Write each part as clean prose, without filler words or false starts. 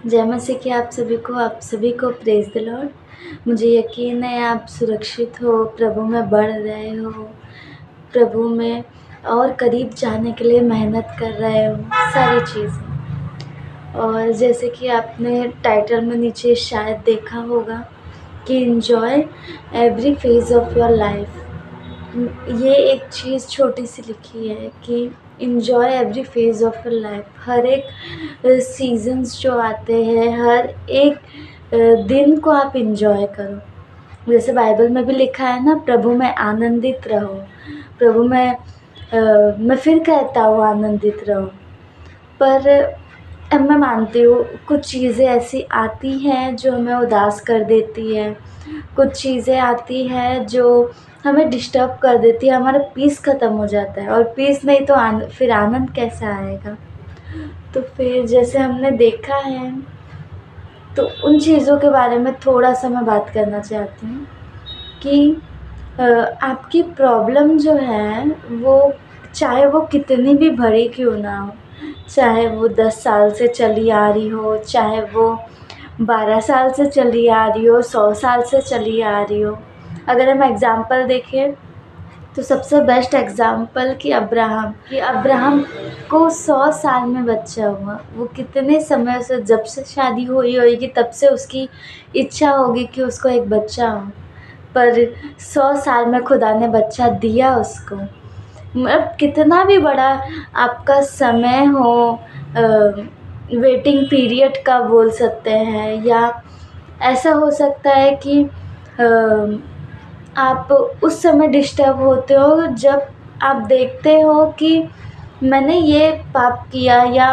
जय मसीह की आप सभी को प्रेज़ द लॉर्ड। मुझे यकीन है आप सुरक्षित हो, प्रभु में बढ़ रहे हो, प्रभु में और करीब जाने के लिए मेहनत कर रहे हो, सारी चीज़ें। और जैसे कि आपने टाइटल में नीचे शायद देखा होगा कि enjoy every phase of your life. ये एक चीज़ छोटी सी लिखी है कि enjoy every phase of your life. हर एक सीजन्स जो आते हैं, हर एक दिन को आप इन्जॉय करो। जैसे बाइबल में भी लिखा है ना, प्रभु में आनंदित रहो। प्रभु में मैं फिर कहता हूँ आनंदित रहो। पर अब मैं मानती हूँ कुछ चीज़ें ऐसी आती हैं जो हमें उदास कर देती है, कुछ चीज़ें आती हैं जो हमें डिस्टर्ब कर देती है, हमारा पीस ख़त्म हो जाता है, और पीस नहीं तो फिर आनंद कैसे आएगा। तो फिर जैसे हमने देखा है, तो उन चीज़ों के बारे में थोड़ा सा मैं बात करना चाहती हूँ कि आपकी प्रॉब्लम जो है वो चाहे वो कितनी भी बड़ी क्यों ना हो, चाहे वो 10 साल से चली आ रही हो, चाहे वो 12 साल से चली आ रही हो, 100 साल से चली आ रही हो। अगर हम एग्ज़ाम्पल देखें तो सबसे बेस्ट एग्ज़ाम्पल कि अब्राहम को 100 साल में बच्चा हुआ। वो कितने समय से, जब से शादी हुई होगी तब से उसकी इच्छा होगी कि उसको एक बच्चा हो, पर 100 साल में खुदा ने बच्चा दिया उसको। मतलब कितना भी बड़ा आपका समय हो, वेटिंग पीरियड का बोल सकते हैं, या ऐसा हो सकता है कि आप उस समय डिस्टर्ब होते हो जब आप देखते हो कि मैंने ये पाप किया या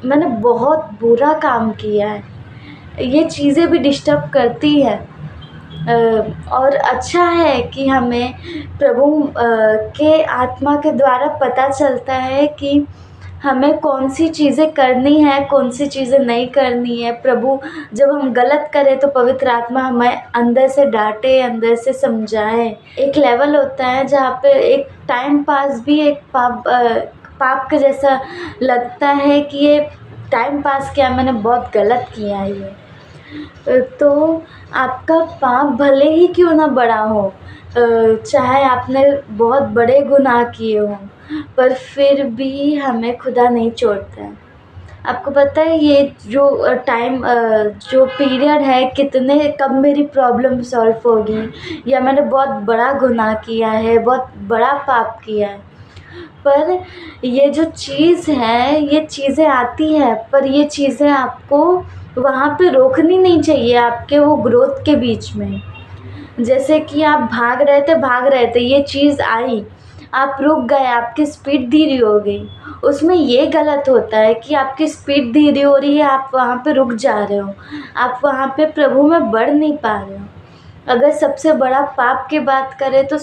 मैंने बहुत बुरा काम किया है। ये चीज़ें भी डिस्टर्ब करती है। और अच्छा है कि हमें प्रभु के आत्मा के द्वारा पता चलता है कि हमें कौन सी चीज़ें करनी है, कौन सी चीज़ें नहीं करनी है। प्रभु जब हम गलत करें तो पवित्र आत्मा हमें अंदर से डांटे, अंदर से समझाए। एक लेवल होता है जहाँ पे एक टाइम पास भी एक पाप के जैसा लगता है कि ये टाइम पास किया, मैंने बहुत गलत किया है ये। तो आपका पाप भले ही क्यों ना बड़ा हो, चाहे आपने बहुत बड़े गुनाह किए हों, पर फिर भी हमें खुदा नहीं छोड़ता है। आपको पता है ये जो टाइम जो पीरियड है, कितने कब मेरी प्रॉब्लम सॉल्व होगी, या मैंने बहुत बड़ा गुनाह किया है, बहुत बड़ा पाप किया है। पर ये जो चीज़ है, ये चीज़ें आती हैं, पर ये चीज़ें आपको वहाँ पे रोकनी नहीं चाहिए, आपके वो ग्रोथ के बीच में। जैसे कि आप भाग रहे थे, ये चीज़ आई, आप रुक गए, आपकी स्पीड धीरे हो गई। उसमें ये गलत होता है कि आपकी स्पीड धीरे हो रही है, आप वहाँ पे रुक जा रहे हो, आप वहाँ पे प्रभु में बढ़ नहीं पा रहे हो। अगर सबसे बड़ा पाप की बात करें तो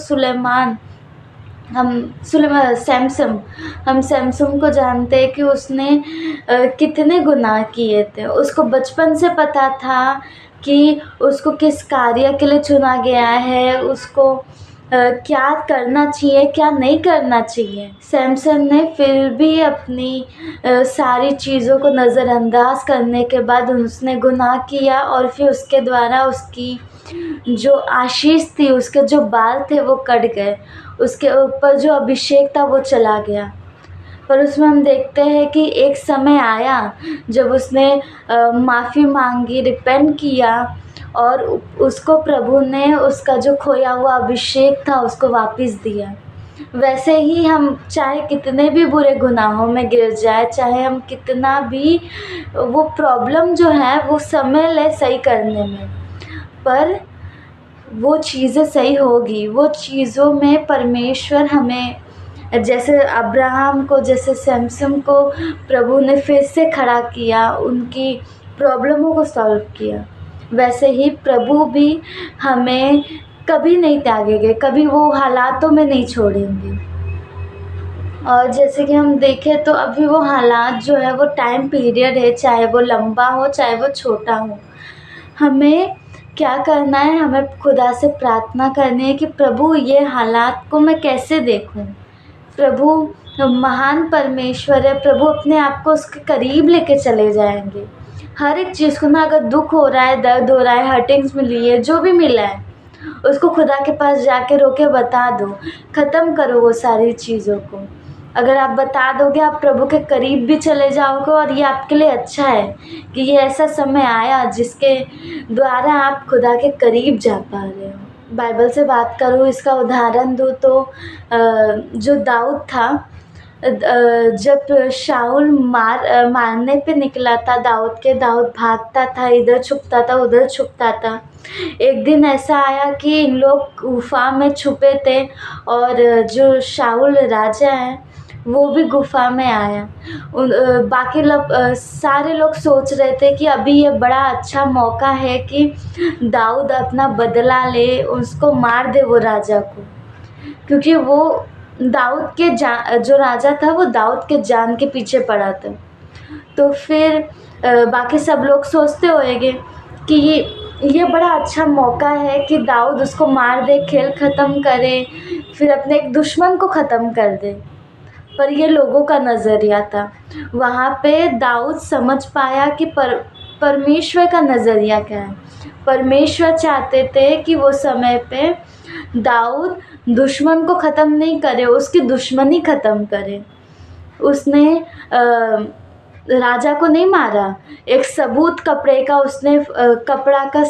सैमसम को जानते हैं कि उसने कितने गुनाह किए थे। उसको बचपन से पता था कि उसको किस कार्य के लिए चुना गया है, उसको क्या करना चाहिए, क्या नहीं करना चाहिए। सैमसन ने फिर भी अपनी सारी चीज़ों को नज़रअंदाज करने के बाद उसने गुनाह किया, और फिर उसके द्वारा उसकी जो आशीष थी, उसके जो बाल थे वो कट गए, उसके ऊपर जो अभिषेक था वो चला गया। पर उसमें हम देखते हैं कि एक समय आया जब उसने माफ़ी मांगी, रिपेंट किया, और उसको प्रभु ने उसका जो खोया हुआ अभिषेक था उसको वापस दिया। वैसे ही हम चाहे कितने भी बुरे गुनाहों में गिर जाए, चाहे हम कितना भी, वो प्रॉब्लम जो है वो समय ले सही करने में, पर वो चीज़ें सही होगी। वो चीज़ों में परमेश्वर हमें, जैसे अब्राहम को, जैसे सैमसन को प्रभु ने फिर से खड़ा किया, उनकी प्रॉब्लमों को सॉल्व किया, वैसे ही प्रभु भी हमें कभी नहीं त्यागेंगे, कभी वो हालातों में नहीं छोड़ेंगे। और जैसे कि हम देखें तो अभी वो हालात जो है वो टाइम पीरियड है, चाहे वो लंबा हो चाहे वो छोटा हो। हमें क्या करना है, हमें खुदा से प्रार्थना करनी है कि प्रभु ये हालात को मैं कैसे देखूं। प्रभु महान परमेश्वर है, प्रभु अपने आप को उसके करीब लेके चले जाएंगे। हर एक चीज़ को ना, अगर दुख हो रहा है, दर्द हो रहा है, हर्टिंग्स मिली है, जो भी मिला है, उसको खुदा के पास जाके रो के बता दो। ख़त्म करो वो सारी चीज़ों को। अगर आप बता दोगे, आप प्रभु के करीब भी चले जाओगे, और ये आपके लिए अच्छा है कि ये ऐसा समय आया जिसके द्वारा आप खुदा के करीब जा पा रहे हो। बाइबल से बात करूँ, इसका उदाहरण दूँ तो जो दाऊद था, जब शाऊल मारने पे निकला था दाऊद भागता था, इधर छुपता था, उधर छुपता था। एक दिन ऐसा आया कि इन लोग गुफा में छुपे थे, और जो शाऊल राजा है वो भी गुफा में आया। बाकी लोग, सारे लोग सोच रहे थे कि अभी ये बड़ा अच्छा मौका है कि दाऊद अपना बदला ले, उसको मार दे वो राजा को, क्योंकि वो दाऊद के जो राजा था वो दाऊद के जान के पीछे पड़ा था। तो फिर बाकी सब लोग सोचते होंगे कि ये बड़ा अच्छा मौका है कि दाऊद उसको मार दे, खेल ख़त्म करे, फिर अपने एक दुश्मन को ख़त्म कर दे। पर ये लोगों का नज़रिया था। वहाँ पे दाऊद समझ पाया कि परमेश्वर का नज़रिया क्या है। परमेश्वर चाहते थे कि वो समय पे दाऊद दुश्मन को ख़त्म नहीं करे, उसकी दुश्मनी ख़त्म करे। उसने राजा को नहीं मारा, एक सबूत कपड़े का उसने कपड़ा का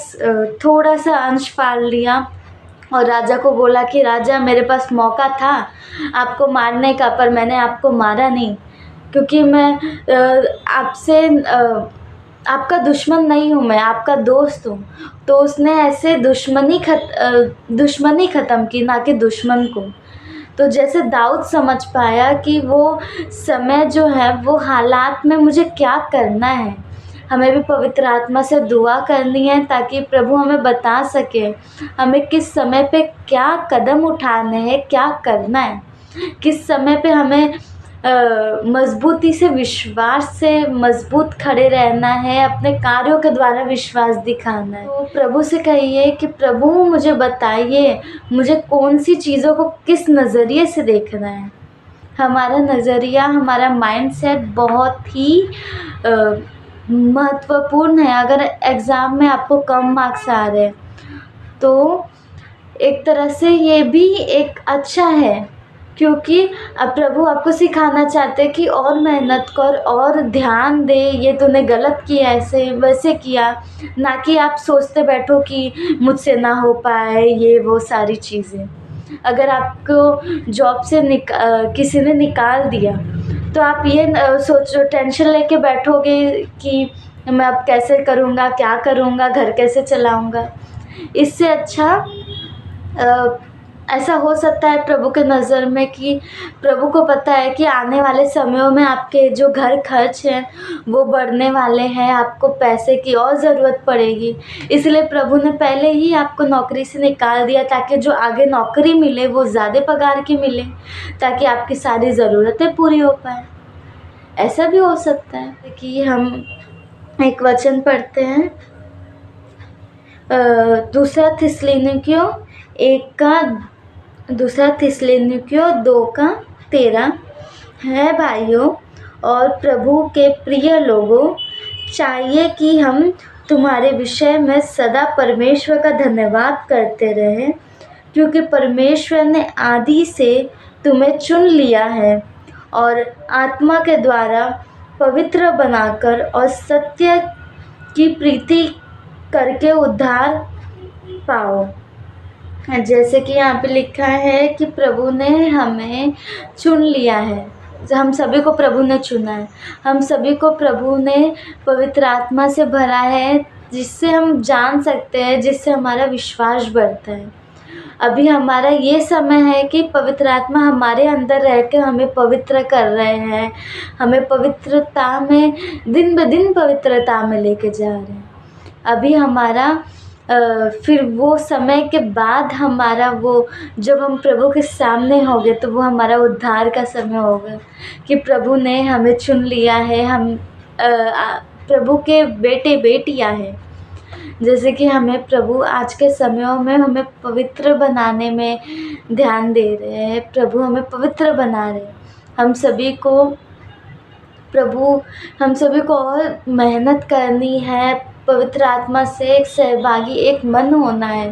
थोड़ा सा अंश फाड़ लिया, और राजा को बोला कि राजा, मेरे पास मौका था आपको मारने का, पर मैंने आपको मारा नहीं, क्योंकि मैं आपसे आपका दुश्मन नहीं हूँ, मैं आपका दोस्त हूँ। तो उसने ऐसे दुश्मनी ख़त्म की, ना कि दुश्मन को। तो जैसे दाऊद समझ पाया कि वो समय जो है, वो हालात में मुझे क्या करना है। हमें भी पवित्र आत्मा से दुआ करनी है ताकि प्रभु हमें बता सके हमें किस समय पे क्या कदम उठाने हैं, क्या करना है, किस समय पे हमें मजबूती से, विश्वास से मजबूत खड़े रहना है, अपने कार्यों के द्वारा विश्वास दिखाना है। तो प्रभु से कहिए कि प्रभु मुझे बताइए, मुझे कौन सी चीज़ों को किस नज़रिए से देखना है। हमारा नज़रिया, हमारा माइंडसेट बहुत ही महत्वपूर्ण है। अगर एग्ज़ाम में आपको कम मार्क्स आ रहे हैं तो एक तरह से ये भी एक अच्छा है, क्योंकि अब प्रभु आपको सिखाना चाहते हैं कि और मेहनत कर और ध्यान दे, ये तूने गलत किया, ऐसे वैसे किया, ना कि आप सोचते बैठो कि मुझसे ना हो पाए, ये वो सारी चीज़ें। अगर आपको जॉब से किसी ने निकाल दिया तो आप ये सोचो, टेंशन लेके बैठोगे कि मैं अब कैसे करूँगा, क्या करूँगा, घर कैसे चलाऊँगा। इससे अच्छा ऐसा हो सकता है प्रभु के नज़र में कि प्रभु को पता है कि आने वाले समयों में आपके जो घर खर्च हैं वो बढ़ने वाले हैं, आपको पैसे की और ज़रूरत पड़ेगी। इसलिए प्रभु ने पहले ही आपको नौकरी से निकाल दिया ताकि जो आगे नौकरी मिले वो ज़्यादा पगार की मिले, ताकि आपकी सारी ज़रूरतें पूरी हो पाए। ऐसा भी हो सकता है कि हम एक वचन पढ़ते हैं, दूसरा थिस्सलुनीकियों 2:13 है। भाइयों और प्रभु के प्रिय लोगों, चाहिए कि हम तुम्हारे विषय में सदा परमेश्वर का धन्यवाद करते रहें, क्योंकि परमेश्वर ने आदि से तुम्हें चुन लिया है और आत्मा के द्वारा पवित्र बनाकर और सत्य की प्रीति करके उद्धार पाओ। जैसे कि यहाँ पे लिखा है कि प्रभु ने हमें चुन लिया है, हम सभी को प्रभु ने चुना है, हम सभी को प्रभु ने पवित्र आत्मा से भरा है, जिससे हम जान सकते हैं, जिससे हमारा विश्वास बढ़ता है। अभी हमारा ये समय है कि पवित्र आत्मा हमारे अंदर रह के हमें पवित्र कर रहे हैं, हमें पवित्रता में, दिन ब दिन पवित्रता में लेके जा रहे हैं। अभी हमारा फिर वो समय के बाद हमारा वो, जब हम प्रभु के सामने होंगे तो वो हमारा उद्धार का समय होगा कि प्रभु ने हमें चुन लिया है, हम प्रभु के बेटे बेटियां हैं। जैसे कि हमें प्रभु आज के समयों में हमें पवित्र बनाने में ध्यान दे रहे हैं, प्रभु हमें पवित्र बना रहे हैं। हम सभी को प्रभु हम सभी को और मेहनत करनी है, पवित्र आत्मा से एक सहभागी, एक मन होना है,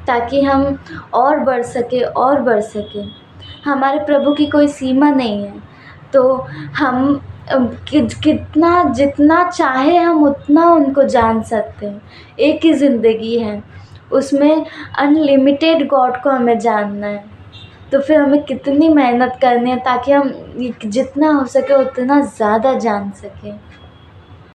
ताकि हम और बढ़ सकें और बढ़ सकें। हमारे प्रभु की कोई सीमा नहीं है, तो हम कितना जितना चाहे हम उतना उनको जान सकते हैं। एक ही ज़िंदगी है, उसमें अनलिमिटेड गॉड को हमें जानना है। तो फिर हमें कितनी मेहनत करनी है ताकि हम जितना हो सके उतना ज़्यादा जान सकें।